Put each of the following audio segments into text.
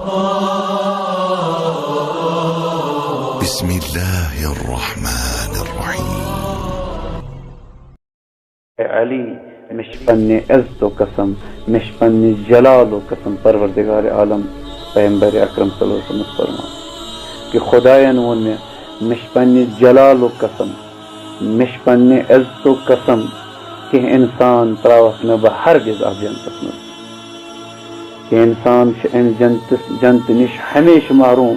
بسم الله الرحمن الرحيم. علی مش پننہِ عزتو قسم مش پننہِ جلالو قسم پروردگار عالم پیغمبر اکرم صلی اللہ علیہ وسلم فرمان کہ خدایَن ووٚن مےٚ چھِ پننہِ جلالو قسم مےٚ چھِ پننہِ عزتو قسم کینٛہہ اِنسان تراوکھ نہٕ بہٕ ہرگز اَتھ جنتس منٛز کینٛہہ اِنسان چھِ اَمہِ جنتہٕ نِش ہمیشہِ محروٗم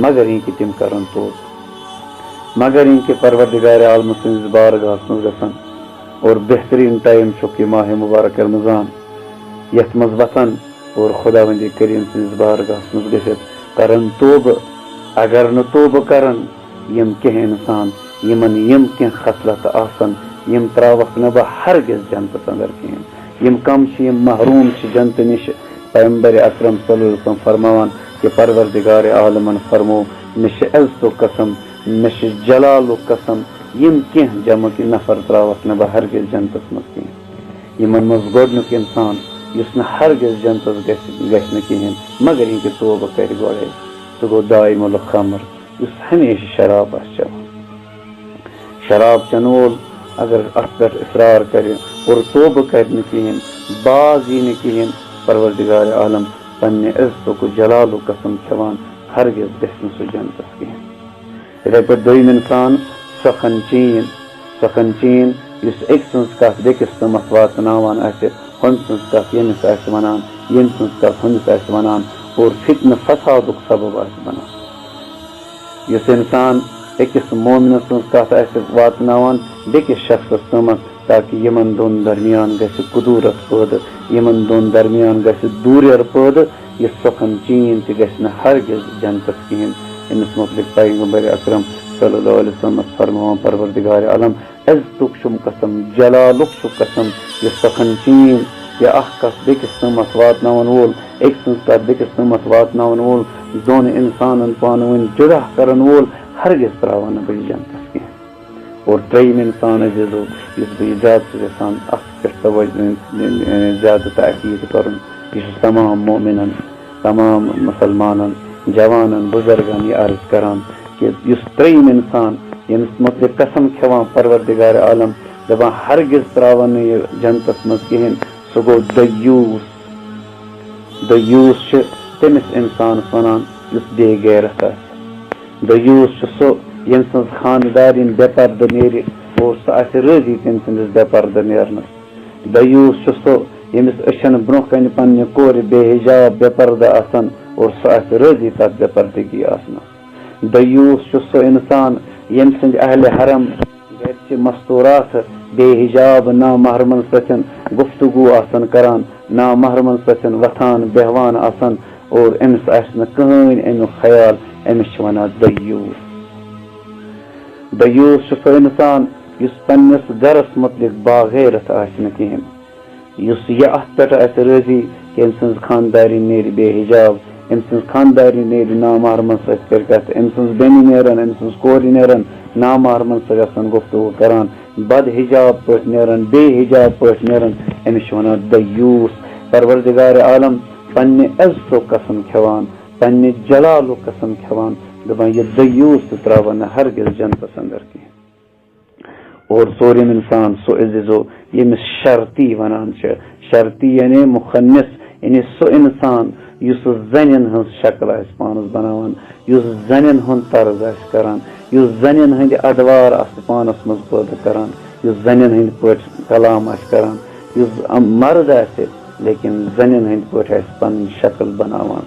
مگر یہِ کہِ تِم کرن توبہٕ مگر یہِ کہِ پروردگار عالمہٕ سٕنٛدِس بارگاہس منٛز گژھن اور بہتریٖن ٹایم چھُکھ یہِ ماہِ مُبارک رمضان یتھ منٛز وتھن اور خۄداوندِ کریٖم سٕنٛدِس بارگاہس منٛز گٔژھِتھ کرن توبہٕ اگر نہٕ توبہٕ کرن یِم کینٛہہ اِنسان یِمن یِم کینٛہہ خصلتہٕ آسن یِم تراوکھ نہٕ بہٕ ہرگز جنتس انٛدر کِہیٖنۍ یِم کم چھِ یِم محروٗم چھِ جنتہٕ نِش پیغمبر اکرم صلی اللہ علیہ وسلم فرماوان کہ پروردگار عالمن فرمو مےٚ چھِ عزتُک قسم مےٚ چھِ جلالُک قسم یِم کینٛہہ جمع کہِ نفر تراوکھ نہٕ بہٕ ہرگز جنتس منٛز کِہیٖنۍ یِمن منٛز گۄڈنیُک اِنسان یُس نہٕ ہرگز جنتس گژھِ نہٕ کِہیٖنۍ مگر یہِ کہِ توبہٕ کرِ گۄڈے سُہ گوٚو دائم الخمر یُس ہمیشہِ شراب آسہِ چٮ۪وان شراب چٮ۪نہٕ وول اگر اتھ پٮ۪ٹھ اصرار کرِ اور توبہٕ کرِ نہٕ کِہیٖنۍ باز یی نہٕ کِہیٖنۍ پروردگار عالم پننہِ عزتُک جلالُک قسم کھٮ۪وان ہرگز گژھِ نہٕ سُہ جنتس کِہیٖنۍ یِتھے پٲٹھۍ دوٚیِم اِنسان سۄ کھنچیٖن یُس أکۍ سٕنٛز کتھ بیٚکِس تامتھ واتناوان آسہِ ہُمۍ سٕنٛز کتھ ییٚمِس آسہِ ونان ییٚمہِ سٕنٛز کتھ ہُمِس آسہِ ونان اور فتنہٕ فسادُک سبب آسہِ بنان یُس اِنسان أکِس مومنہٕ سٕنٛز کتھ آسہِ واتناوان بیٚکِس شخصس تامتھ تاکہِ یِمن دۄن درمیان گژھِ قدوٗرت پٲدٕ یِمن دۄن درمیان گژھِ دوٗریر پٲدٕ یہِ سۄکھن چیٖن تہِ گژھِ نہٕ ہرگز جنتس کِہیٖنۍ أمِس مُتعلق پیغمبر اکرم صلی اللہ علیہ وسلم فرماوان پروردگار عالم عزتُک چھُم قسم جلالُک چھُ قسم یہِ سۄکھن چیٖن یا اکھ کتھ بیٚکِس تامتھ واتناوان وول أکۍ سٕنٛز کتھ بیٚکِس تامتھ واتناوان وول دۄن اِنسانن پانہٕ ؤنۍ جُدا کرن وول ہرگز تراوان نہٕ بہٕ یہِ جنتس کینٛہہ اور ترٛیٚیِم اِنسان عزیزو یُس بہٕ یہِ زیادٕ چھُس یژھان اتھ پٮ۪ٹھ زیادٕ تاکیٖد کرُن یہِ چھُ تمام مومِنن تمام مُسلمانن جوانن بُزرگن یہِ عرض کران کہِ یُس ترٛیٚیِم اِنسان ییٚمِس مُتعلق قسم کھٮ۪وان پروردگار عالم دپان ہرگز تراون نہٕ یہِ جنتس منٛز کِہیٖنۍ سُہ گوٚو دٔیوٗس چھِ تٔمِس اِنسانس ونان یُس بے غیرت آسہِ دٔیوٗس چھُ سُہ ییٚمہِ سٕنٛز خانٛدارِنۍ بے پردٕ نیرِ اور سُہ آسہِ رٲضی تٔمۍ سٕنٛدِس بے پردٕ نیرنس دٔیوٗس چھُ سُہ ییٚمِس أچھن برونٛہہ کنہِ پننہِ کورِ بے حجاب بے پردٕ آسن اور سُہ آسہِ رٲضی تتھ بے پردٕگی آسنس دٔیوٗس چھُ سُہ اِنسان ییٚمہِ سٕنٛدِ اہلِ حرم گرچہِ مستوٗرات بے حجاب نامحرمن سۭتۍ گفتگوٗ آسن کران نامحرمن سۭتۍ وتھان بیہوان آسن اور أمِس آسہِ نہٕ کٕہٕنۍ امیُک خیال أمِس چھِ ونان دٔیوٗس چھُ سُہ اِنسان یُس پننِس گرس مُتعلق باغیرت آسہِ نہٕ کِہیٖنۍ یُس یہِ اتھ پٮ۪ٹھ آسہِ رٲضی کہِ أمۍ سٕنٛز خانٛدارِنۍ نیرِ بے حجاب أمۍ سٕنٛز خانٛدارِنۍ نیرِ نامحرمن سۭتۍ کٔرۍ کتھ أمۍ سٕنٛز بیٚنہِ نیرن أمۍ سٕنٛز کورِ نیرن نامحرمن سۭتۍ آسن گفتگوٗ کران بد حجاب پٲٹھۍ نیرن بے حجاب پٲٹھۍ نیرن أمِس چھِ ونان دٔیوٗس پروردگار عالم پننہِ عزتُک قسم کھٮ۪وان پننہِ جلالُک قسم کھٮ۪وان دپان یہِ دٔیوٗس تہِ تراون نہٕ ہرگز جنتس انٛدر کینٛہہ اور ژوٗرِم اِنسان سُہ عزیزو ییٚمِس شرطی ونان چھِ شرطی یعنی مُخنِس یعنی سُہ اِنسان یُس زنٮ۪ن ہٕنٛز شکل آسہِ پانس بناوان یُس زنٮ۪ن ہُنٛد طرز آسہِ کران یُس زنٮ۪ن ہٕنٛدِ ادوار آسہِ پانس منٛز پٲدٕ کران یُس زنٮ۪ن ہٕنٛدۍ پٲٹھۍ کلام آسہِ کران یُس مرد آسہِ لیکن زنٮ۪ن ہٕنٛدۍ پٲٹھۍ آسہِ پنٕنۍ شکل بناوان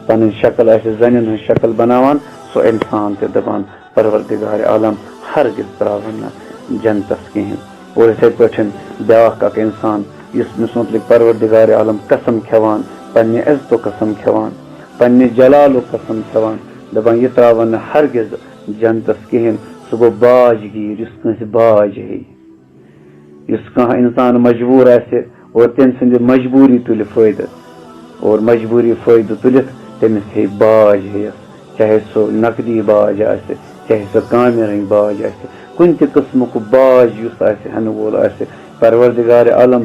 پنٕنۍ شکل آسہِ زنٮ۪ن ہٕنٛز شکل بناوان سُہ اِنسان تہِ دپان پروردگار عالم ہرگز تراون نہٕ جنتس کِہیٖنۍ اور یِتھے پٲٹھۍ بیاکھ اکھ اِنسان یُس أمِس مُتعلق پروردگار عالم قسم کھٮ۪وان پننہِ عزتُک قسم کھٮ۪وان پننہِ جلالُک قسم کھٮ۪وان دپان یہِ تراون نہٕ ہرگز جنتس کِہیٖنۍ سُہ گوٚو باجگیٖر یُس کٲنٛسہِ باج ہیٚیہِ یُس کانٛہہ اِنسان مجبوٗر آسہِ اور تٔمۍ سٕنٛدِ مجبوٗری تُلہِ فٲیدٕ اور مجبوٗری فٲیدٕ تُلِتھ تٔمِس ہیٚیہِ باج ہیٚیس چاہے سُہ نقدی باج آسہِ چاہے سُہ کامہِ رٔنٛگۍ باج آسہِ کُنہِ تہِ قٕسمُک باج یُس آسہِ ہٮ۪نہٕ وول آسہِ پروردگار عالم